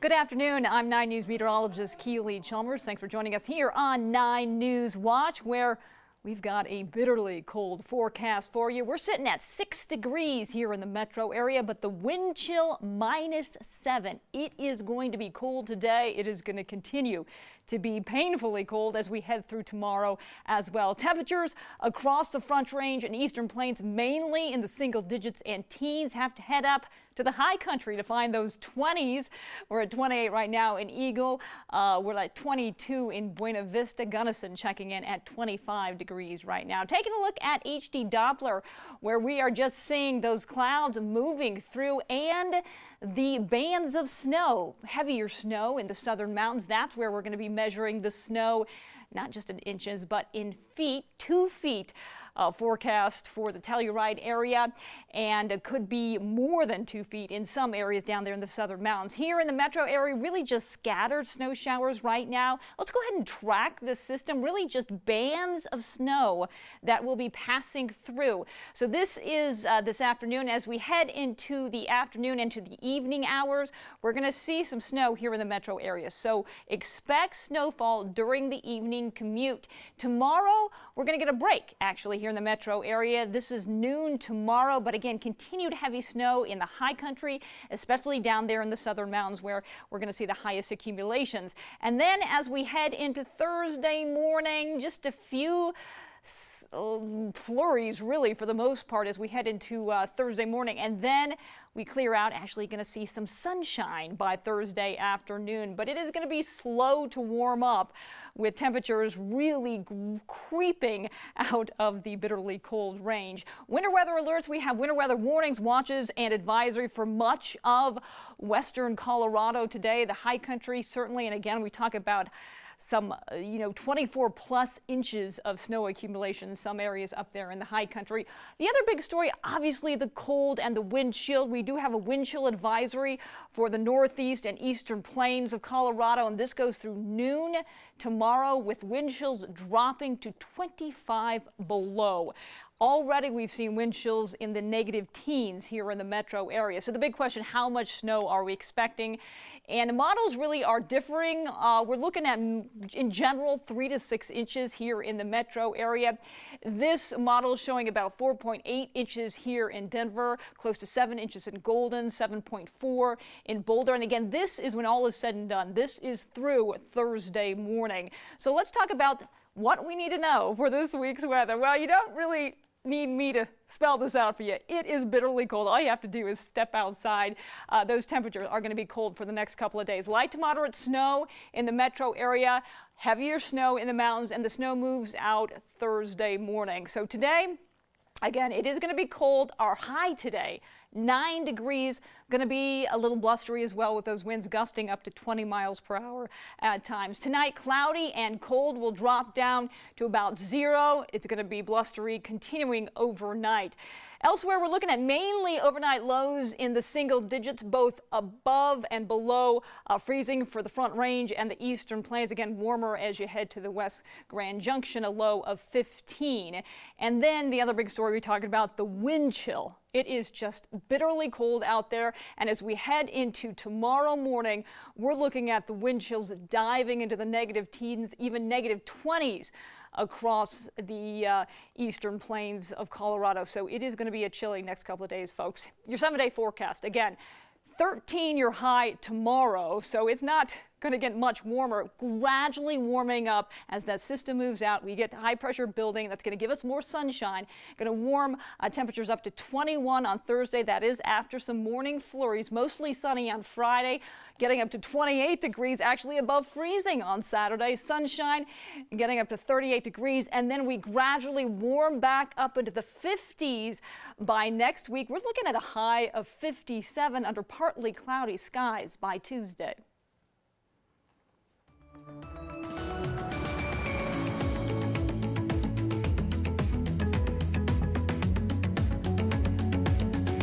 Good afternoon. I'm 9 News meteorologist Keely Chalmers. Thanks for joining us here on 9 News Watch, where we've got a bitterly cold forecast for you. We're sitting at 6 degrees here in the metro area, but the wind chill -7. It is going to be cold today. It is going to continue to be painfully cold as we head through tomorrow as well. Temperatures across the Front Range and Eastern Plains, mainly in the single digits and teens, have to head up to the high country to find those 20s. We're at 28 right now in Eagle. We're at 22 in Buena Vista. Gunnison checking in at 25 degrees right now. Taking a look at HD Doppler, where we are just seeing those clouds moving through and the bands of snow, heavier snow in the southern mountains. That's where we're going to be measuring the snow, not just in inches, but in feet, 2 feet. Forecast for the Telluride area, and it could be more than 2 feet in some areas down there in the southern mountains. Here in the metro area, really just scattered snow showers right now. Let's go ahead and track the system, really just bands of snow that will be passing through. So this is this afternoon. As we head into the afternoon into the evening hours, we're going to see some snow here in the metro area. So expect snowfall during the evening commute. Tomorrow, we're going to get a break actually here in the metro area. This is noon tomorrow, but again, continued heavy snow in the high country, especially down there in the southern mountains where we're going to see the highest accumulations. And then as we head into Thursday morning, just a few flurries really for the most part as we head into Thursday morning, and then we clear out. Actually going to see some sunshine by Thursday afternoon, but it is going to be slow to warm up with temperatures really creeping out of the bitterly cold range. Winter weather alerts. We have winter weather warnings, watches, and advisory for much of western Colorado today. The high country certainly, and again we talk about some 24 plus inches of snow accumulation in some areas up there in the high country. The other big story, obviously the cold and the wind chill. We do have a wind chill advisory for the northeast and eastern plains of Colorado, and this goes through noon tomorrow with wind chills dropping to 25 below. Already we've seen wind chills in the negative teens here in the metro area. So the big question, how much snow are we expecting? And the models really are differing. We're looking at, in general, 3 to 6 inches here in the metro area. This model is showing about 4.8 inches here in Denver, close to 7 inches in Golden, 7.4 in Boulder. And again, this is when all is said and done. This is through Thursday morning. So let's talk about what we need to know for this week's weather. Well, you don't really need me to spell this out for you. It is bitterly cold. All you have to do is step outside. Those temperatures are going to be cold for the next couple of days. Light to moderate snow in the metro area, heavier snow in the mountains, and the snow moves out Thursday morning. So today, again, it is going to be cold. Our high today, 9 degrees, going to be a little blustery as well with those winds gusting up to 20 miles per hour at times. Tonight, cloudy and cold will drop down to about 0. It's going to be blustery continuing overnight. Elsewhere, we're looking at mainly overnight lows in the single digits, both above and below freezing for the Front Range and the Eastern Plains. Again, warmer as you head to the West Grand Junction, a low of 15. And then the other big story we're talking about, the wind chill. It is just bitterly cold out there. And as we head into tomorrow morning, we're looking at the wind chills diving into the negative teens, even negative 20s across the eastern plains of Colorado. So it is going to be a chilly next couple of days, folks. Your 7-day forecast, again, 13 your high tomorrow, so it's not going to get much warmer, gradually warming up as that system moves out. We get high pressure building. That's going to give us more sunshine, going to warm temperatures up to 21 on Thursday. That is after some morning flurries, mostly sunny on Friday, getting up to 28 degrees, actually above freezing on Saturday. Sunshine getting up to 38 degrees, and then we gradually warm back up into the 50s by next week. We're looking at a high of 57 under partly cloudy skies by Tuesday.